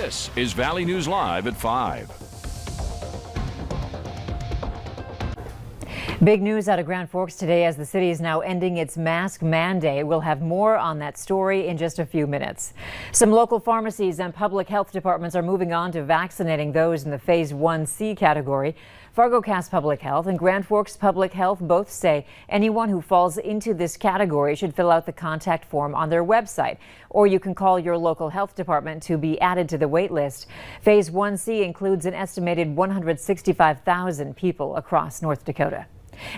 This is Valley News Live at 5. Big news out of Grand Forks today as the city is now ending its mask mandate. We'll have more on that story in just a few minutes. Some local pharmacies and public health departments are moving on to vaccinating those in the Phase 1C category. Fargo-Cass Public Health and Grand Forks Public Health both say anyone who falls into this category should fill out the contact form on their website, or you can call your local health department to be added to the wait list. Phase 1C includes an estimated 165,000 people across North Dakota.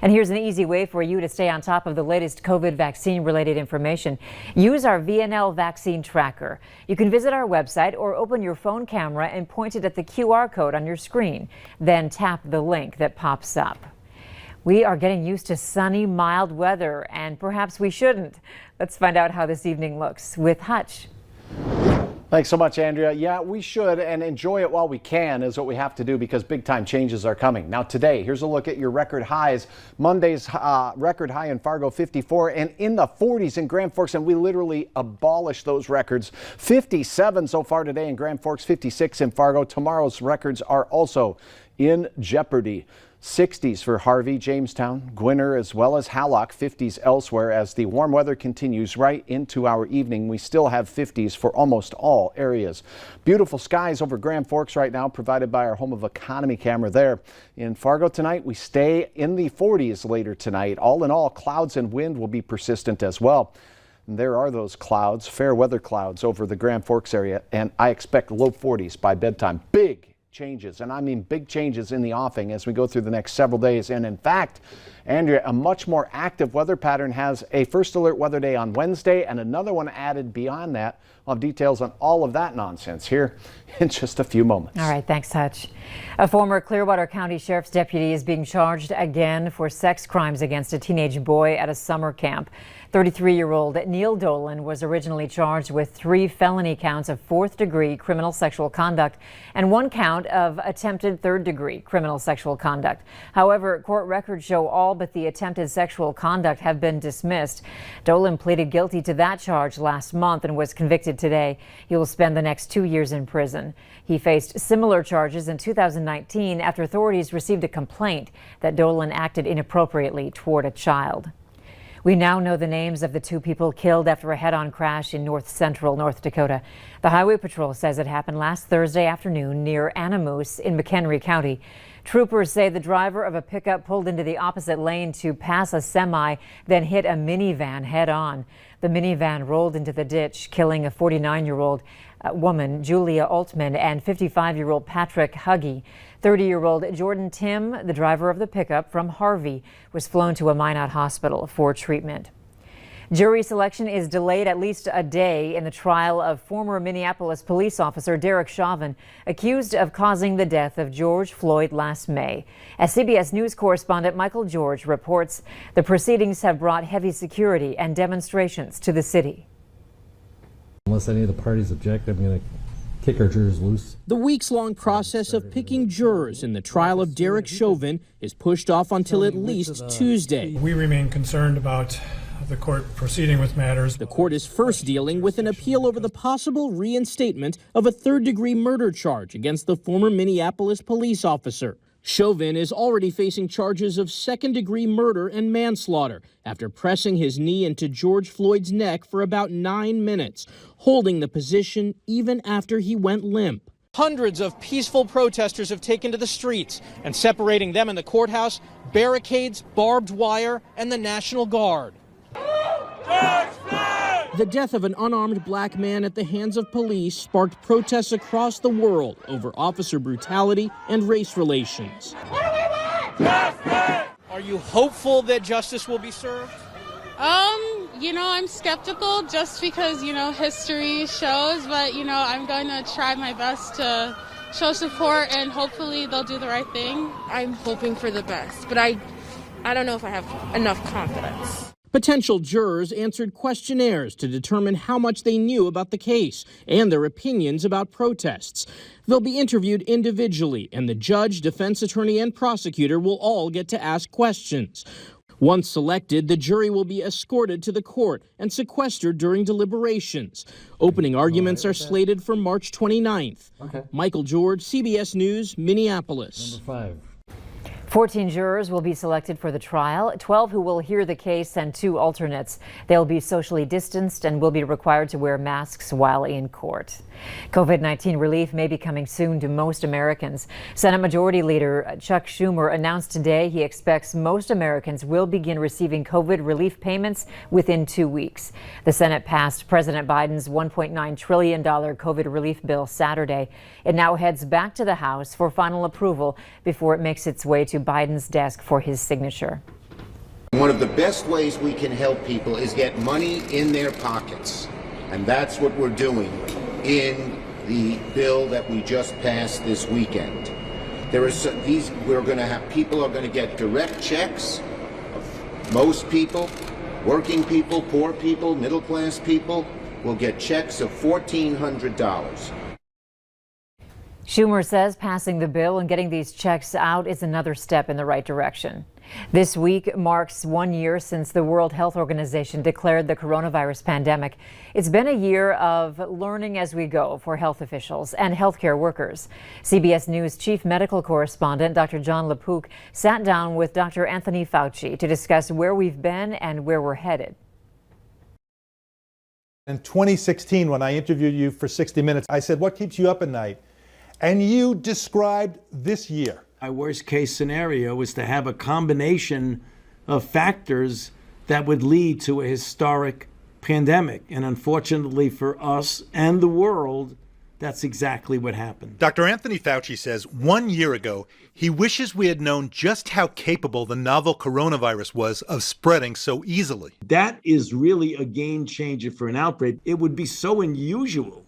And here's an easy way for you to stay on top of the latest COVID vaccine-related information. Use our VNL vaccine tracker. You can visit our website or open your phone camera and point it at the QR code on your screen. Then tap the link that pops up. We are getting used to sunny, mild weather, and perhaps we shouldn't. Let's find out how this evening looks with Hutch. Thanks so much, Andrea. Yeah, we should, and enjoy it while we can is what we have to do because big time changes are coming. Now today, here's a look at your record highs. Monday's record high in Fargo, 54, and in the 40s in Grand Forks, and we literally abolished those records. 57 so far today in Grand Forks, 56 in Fargo. Tomorrow's records are also in jeopardy. 60s for Harvey, Jamestown, Gwinner, as well as Hallock, 50s elsewhere. As the warm weather continues right into our evening, we still have 50s for almost all areas. Beautiful skies over Grand Forks right now, provided by our Home of Economy camera there. In Fargo tonight, we stay in the 40s later tonight. All in all, clouds and wind will be persistent as well. And there are those clouds, fair weather clouds over the Grand Forks area, and I expect low 40s by bedtime. Big changes, and I mean big changes in the offing as we go through the next several days. And in fact, Andrea, a much more active weather pattern has a first alert weather day on Wednesday and another one added beyond that. I'll have details on all of that nonsense here in just a few moments. All right, thanks, Hutch. A former Clearwater County Sheriff's deputy is being charged again for sex crimes against a teenage boy at a summer camp. 33-year-old Neil Dolan was originally charged with 3 felony counts of 4th-degree criminal sexual conduct and 1 count of attempted 3rd-degree criminal sexual conduct. However, court records show all but the attempted sexual conduct have been dismissed. Dolan pleaded guilty to that charge last month and was convicted today. He will spend the next 2 years in prison. He faced similar charges in 2019 after authorities received a complaint that Dolan acted inappropriately toward a child. We now know the names of the 2 people killed after a head-on crash in north-central North Dakota. The Highway Patrol says it happened last Thursday afternoon near Anamoose in McHenry County. Troopers say the driver of a pickup pulled into the opposite lane to pass a semi, then hit a minivan head-on. The minivan rolled into the ditch, killing a 49-year-old woman, Julia Altman, and 55-year-old Patrick Huggy. 30-year-old Jordan Tim, the driver of the pickup from Harvey, was flown to a Minot hospital for treatment. Jury selection is delayed at least a day in the trial of former Minneapolis police officer Derek Chauvin, accused of causing the death of George Floyd last May. As CBS News correspondent Michael George reports, the proceedings have brought heavy security and demonstrations to the city. Unless any of the parties object, I'm going to kick our jurors loose. The weeks-long process of picking jurors in the trial of Derek Chauvin is pushed off until at least Tuesday. We remain concerned about the court proceeding with matters. The court is first dealing with an appeal over the possible reinstatement of a 3rd-degree murder charge against the former Minneapolis police officer. Chauvin is already facing charges of 2nd-degree murder and manslaughter after pressing his knee into George Floyd's neck for about 9 minutes, holding the position even after he went limp. Hundreds of peaceful protesters have taken to the streets, and separating them in the courthouse, barricades, barbed wire, and the National Guard. The death of an unarmed black man at the hands of police sparked protests across the world over officer brutality and race relations. Are you hopeful that justice will be served? I'm skeptical just because, history shows, but, I'm going to try my best to show support and hopefully they'll do the right thing. I'm hoping for the best, but I don't know if I have enough confidence. Potential jurors answered questionnaires to determine how much they knew about the case and their opinions about protests. They'll be interviewed individually, and the judge, defense attorney, and prosecutor will all get to ask questions. Once selected, the jury will be escorted to the court and sequestered during deliberations. Opening arguments are slated for March 29th. Michael George, CBS News, Minneapolis. Number 5. 14 jurors will be selected for the trial, 12 who will hear the case and 2 alternates. They'll be socially distanced and will be required to wear masks while in court. COVID-19 relief may be coming soon to most Americans. Senate Majority Leader Chuck Schumer announced today he expects most Americans will begin receiving COVID relief payments within 2 weeks. The Senate passed President Biden's $1.9 trillion COVID relief bill Saturday. It now heads back to the House for final approval before it makes its way to Biden's desk for his signature. One of the best ways we can help people is get money in their pockets. And that's what we're doing in the bill that we just passed this weekend. We're going to have people are going to get direct checks. Most people, working people, poor people, middle class people will get checks of $1,400. Schumer says passing the bill and getting these checks out is another step in the right direction. This week marks 1 year since the World Health Organization declared the coronavirus pandemic. It's been a year of learning as we go for health officials and healthcare workers. CBS News chief medical correspondent Dr. John LaPook sat down with Dr. Anthony Fauci to discuss where we've been and where we're headed. In 2016, when I interviewed you for 60 Minutes, I said, what keeps you up at night? And you described this year. My worst case scenario is to have a combination of factors that would lead to a historic pandemic. And unfortunately for us and the world, that's exactly what happened. Dr. Anthony Fauci says 1 year ago, he wishes we had known just how capable the novel coronavirus was of spreading so easily. That is really a game changer for an outbreak. It would be so unusual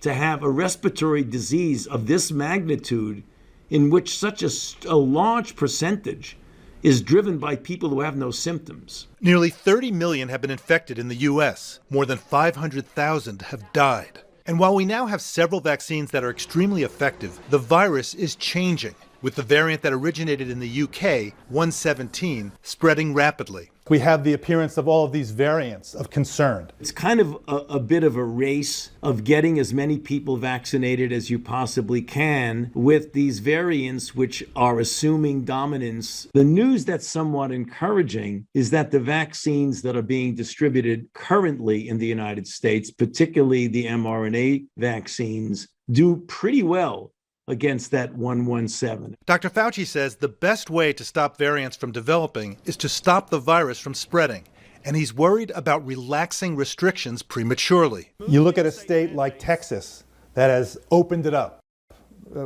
to have a respiratory disease of this magnitude in which such a large percentage is driven by people who have no symptoms. Nearly 30 million have been infected in the U.S. More than 500,000 have died. And while we now have several vaccines that are extremely effective, the virus is changing, with the variant that originated in the UK, 117, spreading rapidly. We have the appearance of all of these variants of concern. It's kind of a bit of a race of getting as many people vaccinated as you possibly can with these variants which are assuming dominance. The news that's somewhat encouraging is that the vaccines that are being distributed currently in the United States, particularly the mRNA vaccines, do pretty well against that 117. Dr. Fauci says the best way to stop variants from developing is to stop the virus from spreading, and he's worried about relaxing restrictions prematurely. You look at a state like Texas that has opened it up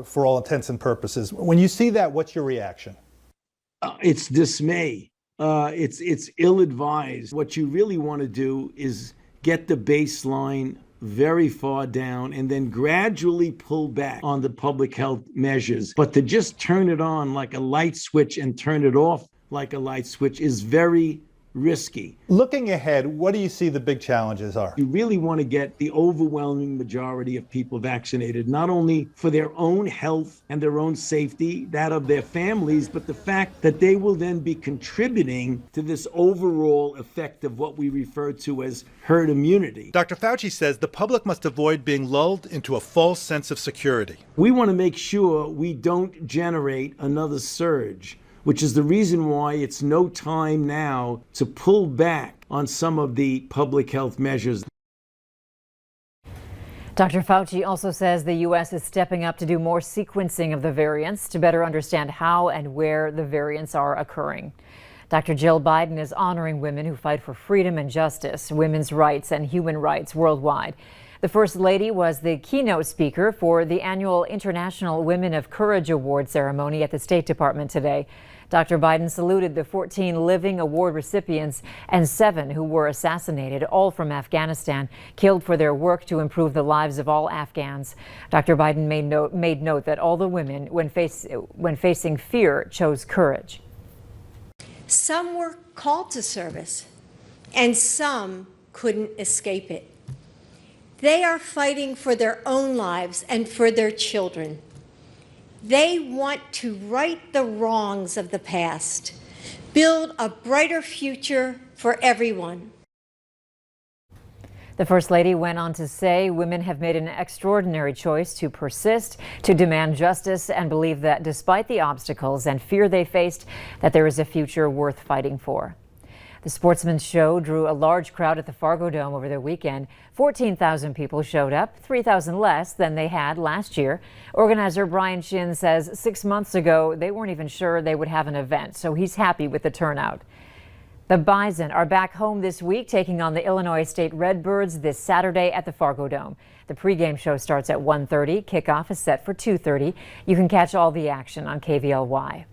for all intents and purposes. When you see that, what's your reaction? It's dismay. It's ill-advised. What you really want to do is get the baseline very far down and then gradually pull back on the public health measures. But to just turn it on like a light switch and turn it off like a light switch is very risky. Looking ahead, what do you see the big challenges are? You really want to get the overwhelming majority of people vaccinated, not only for their own health and their own safety, that of their families, but the fact that they will then be contributing to this overall effect of what we refer to as herd immunity. Dr. Fauci says the public must avoid being lulled into a false sense of security. We want to make sure we don't generate another surge, which is the reason why it's no time now to pull back on some of the public health measures. Dr. Fauci also says the U.S. is stepping up to do more sequencing of the variants to better understand how and where the variants are occurring. Dr. Jill Biden is honoring women who fight for freedom and justice, women's rights, and human rights worldwide. The First Lady was the keynote speaker for the annual International Women of Courage Award ceremony at the State Department today. Dr. Biden saluted the 14 living award recipients and 7 who were assassinated, all from Afghanistan, killed for their work to improve the lives of all Afghans. Dr. Biden made note that all the women, when facing fear, chose courage. Some were called to service, and some couldn't escape it. They are fighting for their own lives and for their children. They want to right the wrongs of the past, build a brighter future for everyone. The First Lady went on to say women have made an extraordinary choice to persist, to demand justice, and believe that despite the obstacles and fear they faced, that there is a future worth fighting for. The Sportsman's Show drew a large crowd at the Fargo Dome over the weekend. 14,000 people showed up, 3,000 less than they had last year. Organizer Brian Shin says 6 months ago they weren't even sure they would have an event, so he's happy with the turnout. The Bison are back home this week, taking on the Illinois State Redbirds this Saturday at the Fargo Dome. The pregame show starts at 1:30. Kickoff is set for 2:30. You can catch all the action on KVLY.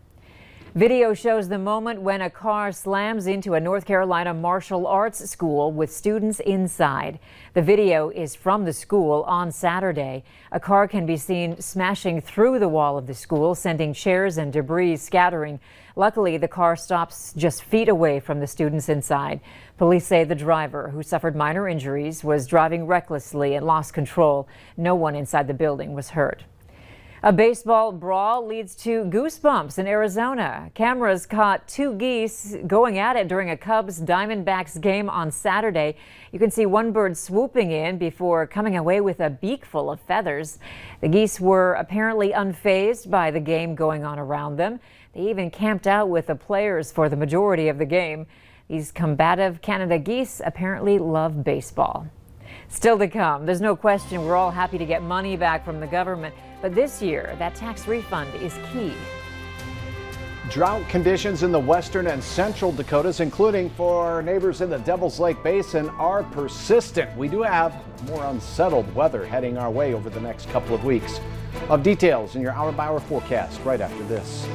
Video shows the moment when a car slams into a North Carolina martial arts school with students inside. The video is from the school on Saturday. A car can be seen smashing through the wall of the school, sending chairs and debris scattering. Luckily, the car stops just feet away from the students inside. Police say the driver, who suffered minor injuries, was driving recklessly and lost control. No one inside the building was hurt. A baseball brawl leads to goosebumps in Arizona. Cameras caught two geese going at it during a Cubs-Diamondbacks game on Saturday. You can see one bird swooping in before coming away with a beak full of feathers. The geese were apparently unfazed by the game going on around them. They even camped out with the players for the majority of the game. These combative Canada geese apparently love baseball. Still to come, there's no question we're all happy to get money back from the government, but this year that tax refund is key. Drought conditions in the western and central Dakotas, including for neighbors in the Devil's Lake Basin, are persistent. We do have more unsettled weather heading our way over the next couple of weeks. Of details in your hour-by-hour forecast right after this.